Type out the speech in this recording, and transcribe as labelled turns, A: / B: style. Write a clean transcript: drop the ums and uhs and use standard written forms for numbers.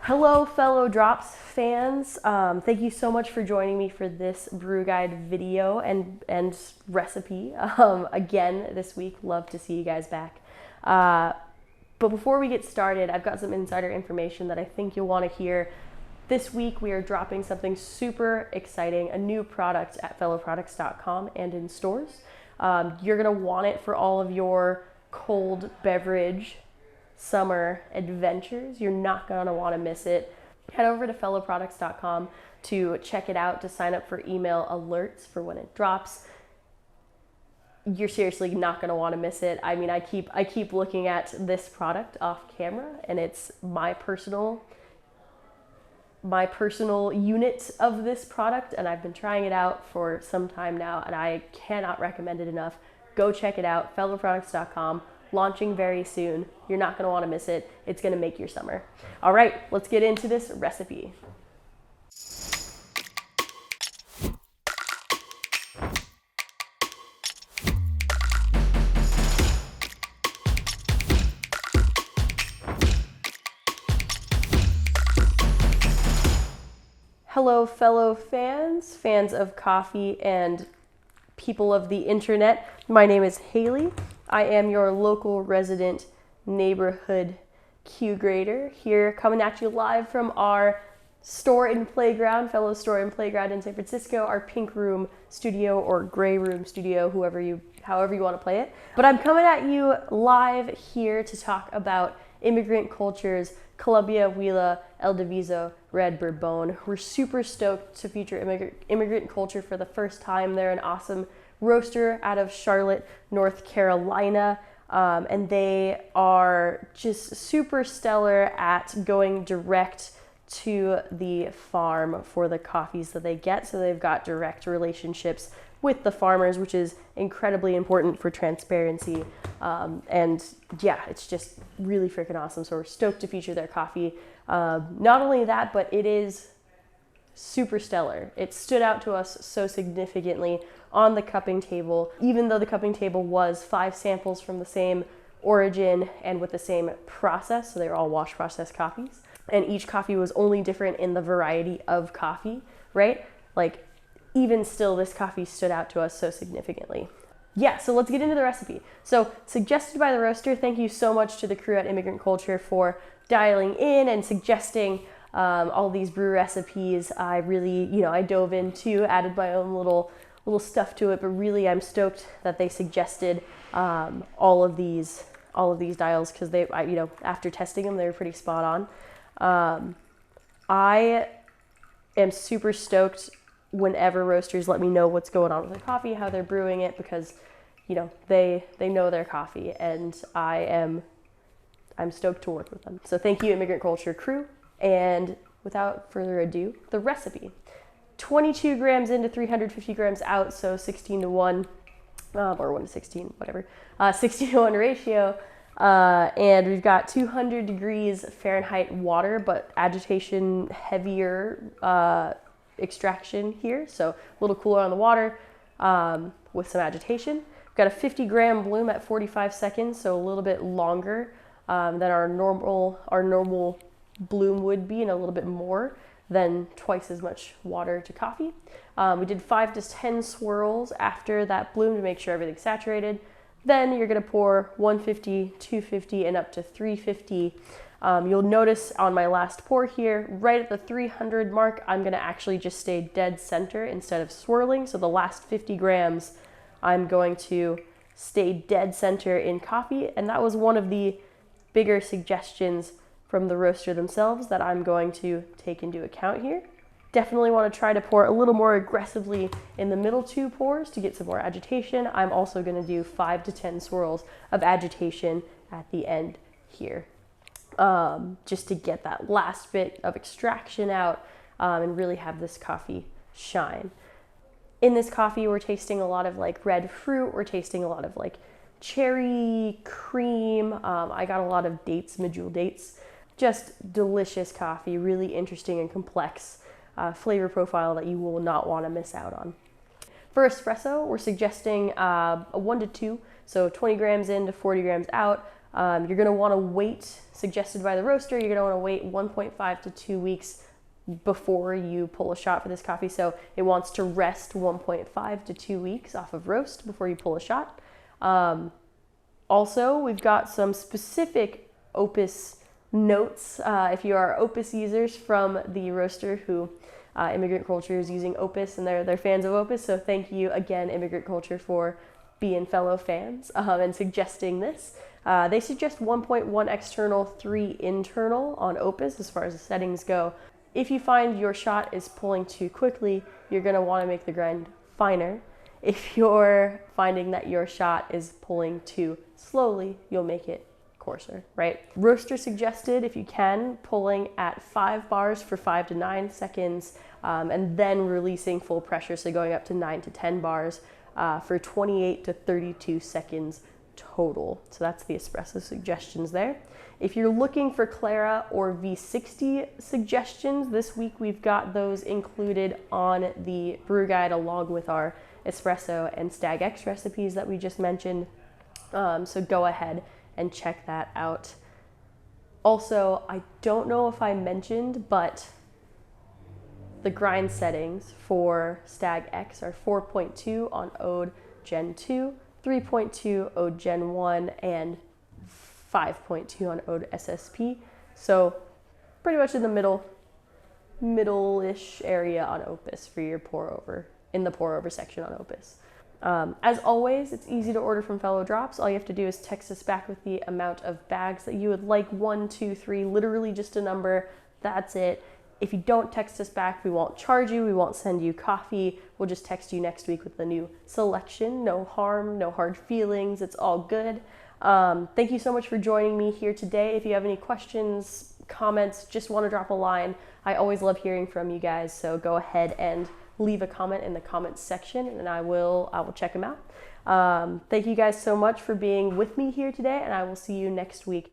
A: Hello, fellow Drops fans. Thank you so much for joining me for this brew guide video and recipe. Again, this week, love to see you guys back. But before we get started, I've got some insider information that I think you'll want to hear. This week, we are dropping something super exciting, a new product at fellowproducts.com and in stores. You're going to want it for all of your cold beverage summer adventures. You're not going to want to miss it. Head over to fellowproducts.com to check it out, to sign up for email alerts for when it drops. You're seriously not going to want to miss it. I mean, I keep looking at this product off camera, and it's my personal unit of this product, and I've been trying it out for some time now, and I cannot recommend it enough. Go check it out, fellowproducts.com. Launching very soon. You're not going to want to miss it. It's going to make your summer. All right, let's get into this recipe. Hello, fellow fans of coffee and people of the internet. My name is Haley. I am your local resident neighborhood Q grader here, coming at you live from our store and playground, fellow store and playground in San Francisco, our pink room studio or gray room studio, however you want to play it. But I'm coming at you live here to talk about Immigrant Culture's Colombia, Huila, El Diviso Red Bourbon. We're super stoked to feature Immigrant Culture for the first time. They're an awesome roaster out of Charlotte, North Carolina, and they are just super stellar at going direct to the farm for the coffees that they get. So they've got direct relationships with the farmers, which is incredibly important for transparency. And yeah, it's just really freaking awesome. So we're stoked to feature their coffee. Not only that, but it is super stellar. It stood out to us so significantly on the cupping table, even though the cupping table was 5 samples from the same origin and with the same process. So they were all wash process coffees. And each coffee was only different in the variety of coffee, right? Like, even still, this coffee stood out to us so significantly. Yeah, so let's get into the recipe. So, suggested by the roaster, thank you so much to the crew at Immigrant Culture for dialing in and suggesting all these brew recipes. I really, I dove into, added my own little stuff to it, but really I'm stoked that they suggested all of these dials, because they, after testing them, they were pretty spot on. I am super stoked whenever roasters let me know what's going on with their coffee, how they're brewing it, because they know their coffee, and I'm stoked to work with them. So thank you, Immigrant Culture crew. And without further ado, the recipe. 22 grams in to 350 grams out, so 16 to 1, or 1 to 16, whatever, 16 to 1 ratio. And we've got 200 degrees Fahrenheit water, but agitation heavier extraction here, so a little cooler on the water with some agitation. We've got a 50-gram bloom at 45 seconds, so a little bit longer than our normal bloom would be, and a little bit more than twice as much water to coffee. We did 5 to 10 swirls after that bloom to make sure everything's saturated. Then you're going to pour 150, 250, and up to 350. You'll notice on my last pour here, right at the 300 mark, I'm going to actually just stay dead center instead of swirling. So the last 50 grams, I'm going to stay dead center in coffee. And that was one of the bigger suggestions from the roaster themselves that I'm going to take into account here. Definitely want to try to pour a little more aggressively in the middle 2 pours to get some more agitation. I'm also going to do 5 to 10 swirls of agitation at the end here, just to get that last bit of extraction out and really have this coffee shine. In this coffee, we're tasting a lot of like red fruit. We're tasting a lot of like cherry cream. I got a lot of dates, medjool dates. Just delicious coffee, really interesting and complex flavor profile that you will not want to miss out on. For espresso, we're suggesting a 1 to 2, so 20 grams in to 40 grams out. You're going to want to wait, suggested by the roaster, you're going to want to wait 1.5 to 2 weeks before you pull a shot for this coffee. So it wants to rest 1.5 to 2 weeks off of roast before you pull a shot. Also, we've got some specific Opus notes. If you are Opus users from the roaster who Immigrant Culture is using Opus, and they're fans of Opus. So thank you again, Immigrant Culture, for being fellow fans and suggesting this. They suggest 1.1 external, 3 internal on Opus as far as the settings go. If you find your shot is pulling too quickly, you're going to want to make the grind finer. If you're finding that your shot is pulling too slowly, you'll make it coarser, right? Roaster suggested, if you can, pulling at 5 bars for 5 to 9 seconds, and then releasing full pressure, so going up to 9 to 10 bars for 28 to 32 seconds total. So that's the espresso suggestions there. If you're looking for Clara or V60 suggestions, this week we've got those included on the brew guide along with our espresso and Stag X recipes that we just mentioned. So go ahead and check that out. Also, I don't know if I mentioned, but the grind settings for Stag X are 4.2 on Ode Gen 2, 3.2 Ode Gen 1, and 5.2 on Ode SSP. So pretty much in the middle-ish area on Opus for your pour over, in the pour over section on Opus. As always, it's easy to order from Fellow Drops. All you have to do is text us back with the amount of bags that you would like, 1, 2, 3, literally just a number. That's it. If you don't text us back, we won't charge you. We won't send you coffee. We'll just text you next week with the new selection. No harm, no hard feelings. It's all good. Thank you so much for joining me here today. If you have any questions, comments, just want to drop a line, I always love hearing from you guys. So go ahead and leave a comment in the comments section, and I will check them out. Thank you guys so much for being with me here today, and I will see you next week.